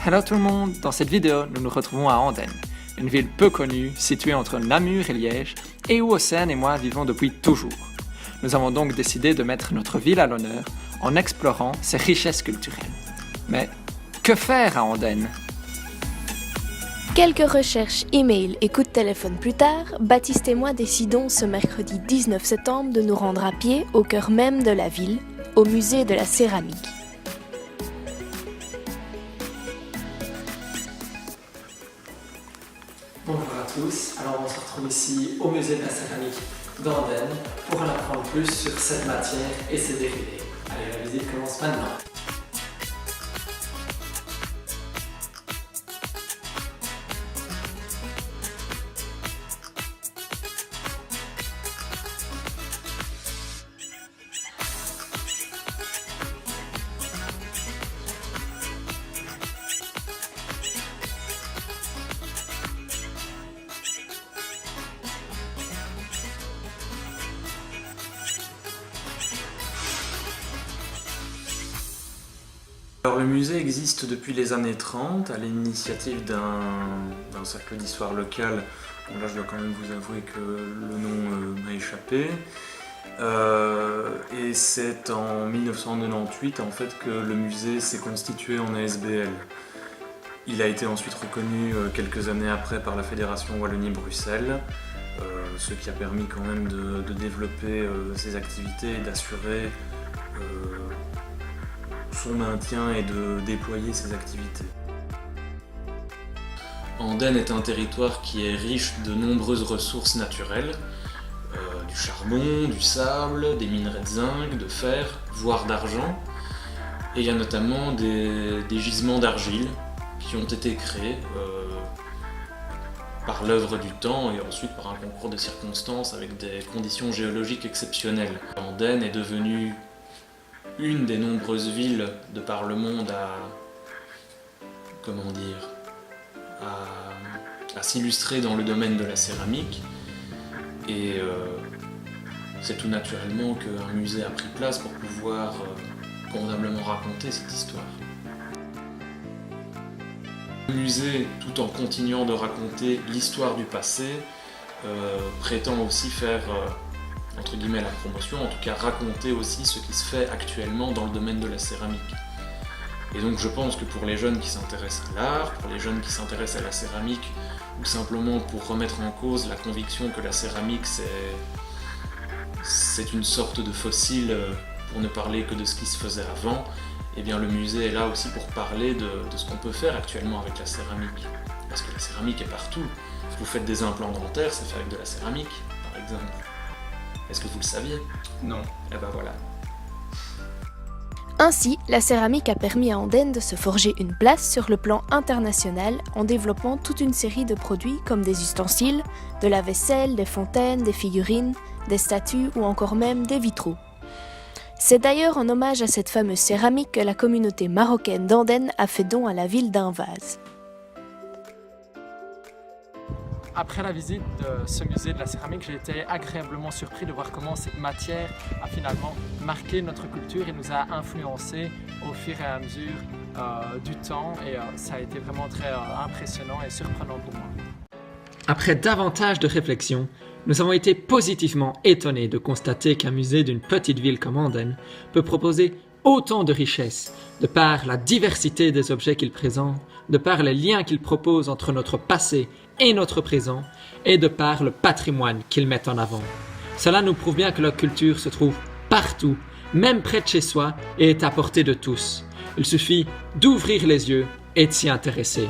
Hello tout le monde, dans cette vidéo, nous nous retrouvons à Andenne, une ville peu connue, située entre Namur et Liège, et où Océane et moi vivons depuis toujours. Nous avons donc décidé de mettre notre ville à l'honneur en explorant ses richesses culturelles. Mais que faire à Andenne ? Quelques recherches, emails et coups de téléphone plus tard, Baptiste et moi décidons ce mercredi 19 septembre de nous rendre à pied au cœur même de la ville, au musée de la céramique. Bonjour à tous, alors on se retrouve ici au musée de la céramique d'Andenne pour en apprendre plus sur cette matière et ses dérivés. Allez, la visite commence maintenant. Alors, le musée existe depuis les années 30 à l'initiative d'un cercle d'histoire locale. Bon, là, je dois quand même vous avouer que le nom m'a échappé. Et c'est en 1998 en fait, que le musée s'est constitué en ASBL. Il a été ensuite reconnu quelques années après par la Fédération Wallonie-Bruxelles, ce qui a permis quand même de développer ses activités et d'assurer son maintien et de déployer ses activités. Andenne est un territoire qui est riche de nombreuses ressources naturelles, du charbon, du sable, des minerais de zinc, de fer, voire d'argent. Et il y a notamment des gisements d'argile qui ont été créés par l'œuvre du temps et ensuite par un concours de circonstances avec des conditions géologiques exceptionnelles. Andenne est devenue une des nombreuses villes de par le monde à s'illustrer dans le domaine de la céramique. Et c'est tout naturellement qu'un musée a pris place pour pouvoir convenablement raconter cette histoire. Le musée, tout en continuant de raconter l'histoire du passé, prétend aussi faire entre guillemets la promotion, en tout cas raconter aussi ce qui se fait actuellement dans le domaine de la céramique. Et donc je pense que pour les jeunes qui s'intéressent à l'art, pour les jeunes qui s'intéressent à la céramique, ou simplement pour remettre en cause la conviction que la céramique c'est une sorte de fossile pour ne parler que de ce qui se faisait avant, eh bien le musée est là aussi pour parler de ce qu'on peut faire actuellement avec la céramique. Parce que la céramique est partout. Vous faites des implants dentaires, c'est fait avec de la céramique, par exemple. Est-ce que vous le saviez ? Non. Eh ben voilà. Ainsi, la céramique a permis à Andenne de se forger une place sur le plan international en développant toute une série de produits comme des ustensiles, de la vaisselle, des fontaines, des figurines, des statues ou encore même des vitraux. C'est d'ailleurs en hommage à cette fameuse céramique que la communauté marocaine d'Andenne a fait don à la ville d'un vase. Après la visite de ce musée de la céramique, j'ai été agréablement surpris de voir comment cette matière a finalement marqué notre culture et nous a influencés au fur et à mesure du temps et ça a été vraiment très impressionnant et surprenant pour moi. Après davantage de réflexion, nous avons été positivement étonnés de constater qu'un musée d'une petite ville comme Andenne peut proposer autant de richesses, de par la diversité des objets qu'il présente, de par les liens qu'il propose entre notre passé et notre présent, et de par le patrimoine qu'il met en avant. Cela nous prouve bien que la culture se trouve partout, même près de chez soi, et est à portée de tous. Il suffit d'ouvrir les yeux et de s'y intéresser.